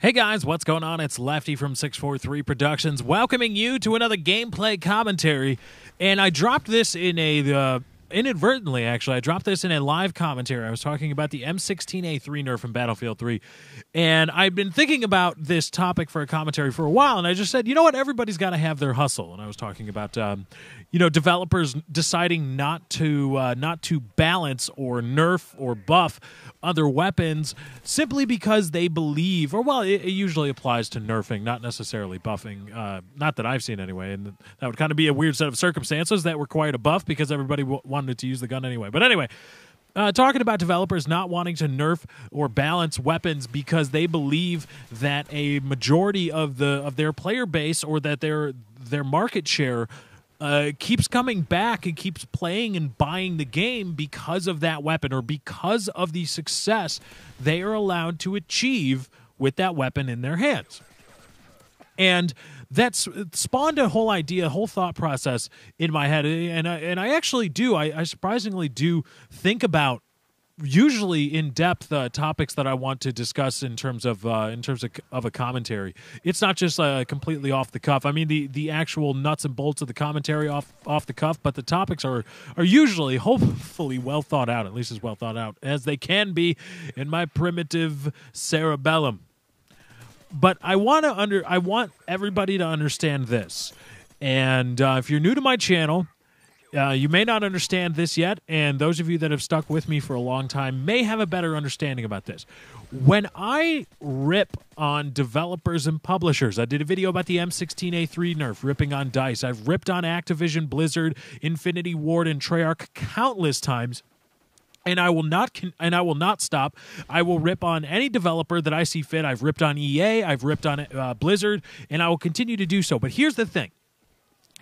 Hey guys, what's going on? It's Lefty from 643 Productions welcoming you to another gameplay commentary. And I dropped this in a, inadvertently actually, I dropped this in a live commentary. I was talking about the M16A3 nerf from Battlefield 3. And I've been thinking about this topic for a commentary for a while, and I just said, you know what, everybody's got to have their hustle. And I was talking about, developers deciding not to balance or nerf or buff other weapons simply because they believe, or well, it usually applies to nerfing, not necessarily buffing, not that I've seen anyway, and that would kind of be a weird set of circumstances that required a buff because everybody wanted to use the gun anyway. But anyway, talking about developers not wanting to nerf or balance weapons because they believe that a majority of their player base or that their market share keeps coming back and keeps playing and buying the game because of that weapon or because of the success they are allowed to achieve with that weapon in their hands. And that's spawned a whole idea, a whole thought process in my head. And I actually do. I surprisingly do think about usually in-depth topics that I want to discuss in terms of a commentary. It's not just completely off the cuff. I mean, the actual nuts and bolts of the commentary off the cuff, but the topics are usually, hopefully, well thought out, at least as well thought out as they can be in my primitive cerebellum. But I want everybody to understand this. And if you're new to my channel, you may not understand this yet, and those of you that have stuck with me for a long time may have a better understanding about this. When I rip on developers and publishers, I did a video about the M16A3 nerf, ripping on DICE. I've ripped on Activision, Blizzard, Infinity Ward, and Treyarch countless times. And I will not stop. I will rip on any developer that I see fit. I've ripped on EA, I've ripped on Blizzard, and I will continue to do so. But here's the thing.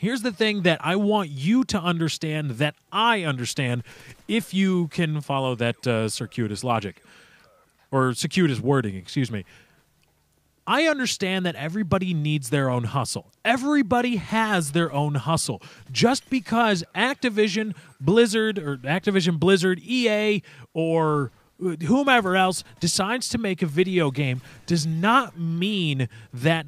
Here's the thing that I want you to understand, that I understand, if you can follow that circuitous logic, or circuitous wording, excuse me. I understand that everybody needs their own hustle. Everybody has their own hustle. Just because Activision, Blizzard, EA, or whomever else decides to make a video game does not mean that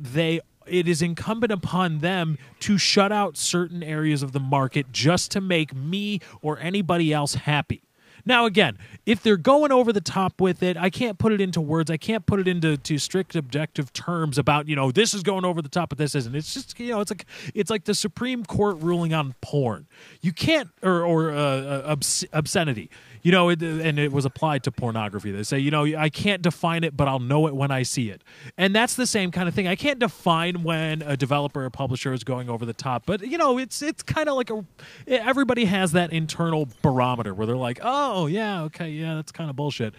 it is incumbent upon them to shut out certain areas of the market just to make me or anybody else happy. Now, again, if they're going over the top with it, I can't put it into words. I can't put it into strict objective terms about, this is going over the top, but this isn't. It's just, it's like the Supreme Court ruling on porn. You can't, or obscenity. And it was applied to pornography. They say, I can't define it, but I'll know it when I see it. And that's the same kind of thing. I can't define when a developer or publisher is going over the top, but, it's kind of like everybody has that internal barometer where they're like, oh, yeah, okay, yeah, that's kind of bullshit.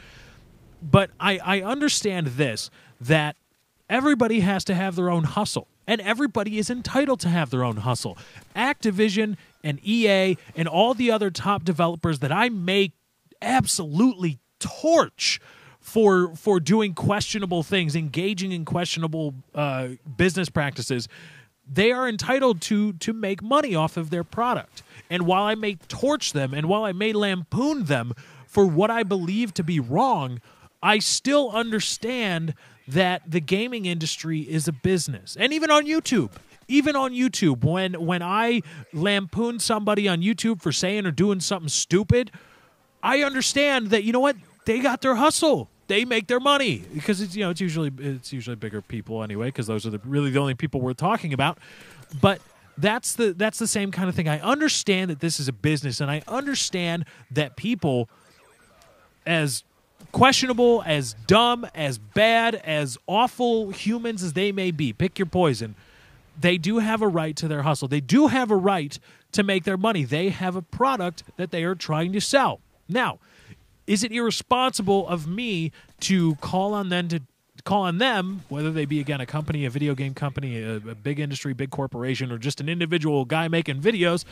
But I understand this, that everybody has to have their own hustle, and everybody is entitled to have their own hustle. Activision and EA and all the other top developers that I make absolutely torch for doing questionable things, engaging in questionable business practices, they are entitled to make money off of their product. And while I may torch them and while I may lampoon them for what I believe to be wrong, I still understand that the gaming industry is a business. And even on YouTube, when I lampoon somebody on YouTube for saying or doing something stupid, I understand that, they got their hustle. They make their money because it's usually bigger people anyway, because those are really the only people we're talking about. But that's the same kind of thing. I understand that this is a business, and I understand that people, as questionable, as dumb, as bad, as awful humans as they may be, pick your poison, they do have a right to their hustle. They do have a right to make their money. They have a product that they are trying to sell. Now, is it irresponsible of me to call on them, whether they be, again, a company, a video game company, a big industry, big corporation, or just an individual guy making videos?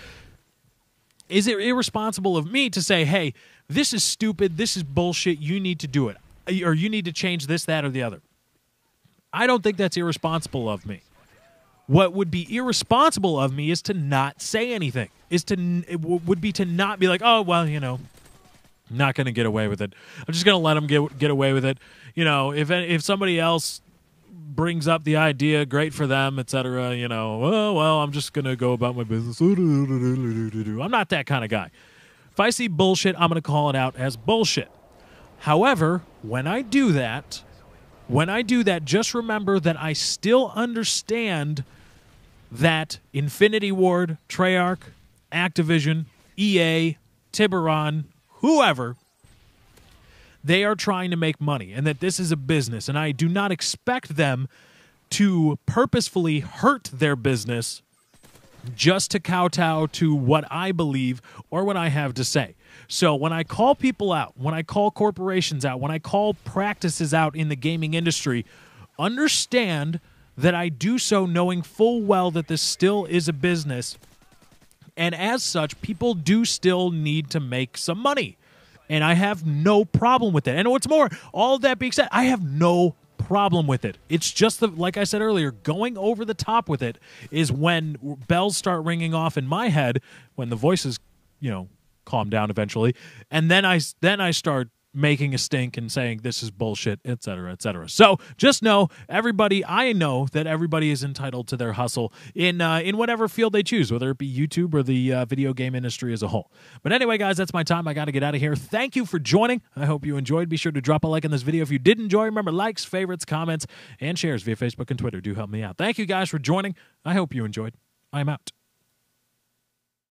Is it irresponsible of me to say, hey, this is stupid, this is bullshit, you need to do it, or you need to change this, that, or the other? I don't think that's irresponsible of me. What would be irresponsible of me is to not say anything. Would be to not be like, oh, well, not going to get away with it. I'm just going to let them get away with it. If somebody else brings up the idea, great for them, etc. You know, oh, well, I'm just going to go about my business. I'm not that kind of guy. If I see bullshit, I'm going to call it out as bullshit. However, when I do that, just remember that I still understand that Infinity Ward, Treyarch, Activision, EA, Tiburon, whoever, they are trying to make money and that this is a business. And I do not expect them to purposefully hurt their business just to kowtow to what I believe or what I have to say. So when I call people out, when I call corporations out, when I call practices out in the gaming industry, understand that I do so knowing full well that this still is a business. And as such, people do still need to make some money. And I have no problem with it. And what's more, all of that being said, I have no problem with it. It's just, like I said earlier, going over the top with it is when bells start ringing off in my head, when the voices, calm down eventually. And then I start making a stink and saying this is bullshit, etc., etc. So just know, I know that everybody is entitled to their hustle in whatever field they choose, whether it be YouTube or the video game industry as a whole. But anyway, guys, that's my time. I got to get out of here. Thank you for joining. I hope you enjoyed. Be sure to drop a like on this video if you did enjoy. Remember, likes, favorites, comments, and shares via Facebook and Twitter do help me out. Thank you guys for joining. I hope you enjoyed. I'm out.